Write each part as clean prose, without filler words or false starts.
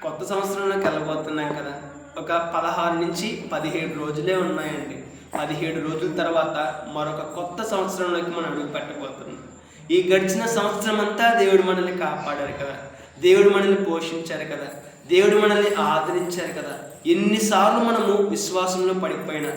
కొత్త సంవత్సరంలోకి వెళ్ళబోతున్నాం కదా. ఒక 16 నుంచి 17 రోజులే ఉన్నాయండి. 17 రోజుల తర్వాత మరొక కొత్త సంవత్సరంలోకి మనం అడుగు పెట్టబోతున్నాం. ఈ గడిచిన సంవత్సరం అంతా దేవుడు మనల్ని కాపాడారు కదా, దేవుడు మనల్ని పోషించారు కదా, దేవుడు మనల్ని ఆదరించారు కదా. ఎన్నిసార్లు మనము విశ్వాసంలో పడిపోయినా,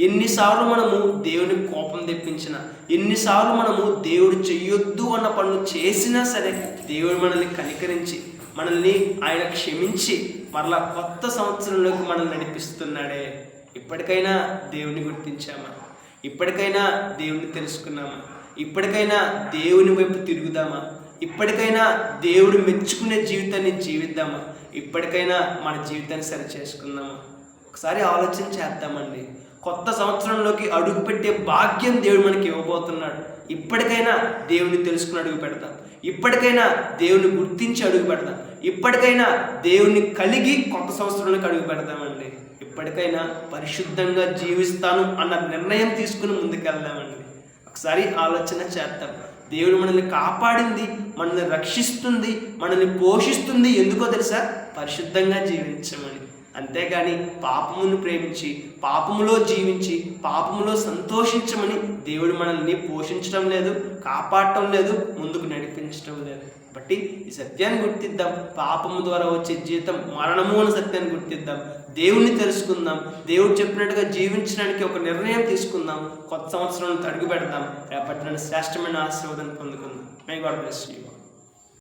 ఎన్నిసార్లు మనము దేవుని కోపం తెప్పించిన, ఎన్నిసార్లు మనము దేవుడు చెయ్యొద్దు అన్న పనులు చేసినా సరే దేవుడు మనల్ని కనికరించి, మనల్ని ఆయన క్షమించి మరలా కొత్త సంవత్సరంలోకి మనల్ని నడిపిస్తున్నాడే. ఇప్పటికైనా దేవుని గుర్తించామా? ఇప్పటికైనా దేవుని తెలుసుకున్నామా? ఇప్పటికైనా దేవుని వైపు తిరుగుదామా? ఇప్పటికైనా దేవుడు మెచ్చుకునే జీవితాన్ని జీవిద్దామా? ఇప్పటికైనా మన జీవితాన్ని సరి చేసుకుందామా? ఒకసారి ఆలోచన చేద్దామండి. కొత్త సంవత్సరంలోకి అడుగు పెట్టే భాగ్యం దేవుడు మనకి ఇవ్వబోతున్నాడు. ఇప్పటికైనా దేవుని తెలుసుకుని అడుగు పెడతాం. ఇప్పటికైనా దేవుని గుర్తించి అడుగు పెడతాం. ఇప్పటికైనా దేవుని కలిగి కొత్త సంవత్సరంలోకి అడుగు పెడతామండి. ఇప్పటికైనా పరిశుద్ధంగా జీవిస్తాను అన్న నిర్ణయం తీసుకుని ముందుకెళ్దామండి. ఒకసారి ఆలోచన చేద్దాం. దేవుడు మనల్ని కాపాడింది, మనల్ని రక్షిస్తుంది, మనల్ని పోషిస్తుంది. ఎందుకో తెలుసా? పరిశుద్ధంగా జీవించమని. అంతేగాని పాపమును ప్రేమించి, పాపములో జీవించి, పాపములో సంతోషించమని దేవుడు మనల్ని పోషించడం లేదు, కాపాడటం లేదు, ముందుకు నడిపించడం లేదు. బట్టి ఈ సత్యాన్ని గుర్తిద్దాం. పాపము ద్వారా వచ్చే జీవితం మరణము అనే సత్యాన్ని గుర్తిద్దాం. దేవుణ్ణి తెలుసుకుందాం. దేవుడు చెప్పినట్టుగా జీవించడానికి ఒక నిర్ణయం తీసుకుందాం. కొత్త సంవత్సరంలో అడుగు పెడదాం. రేపటి శ్రేష్టమైన ఆశీర్వాదాన్ని పొందుకుందాం. May God bless you.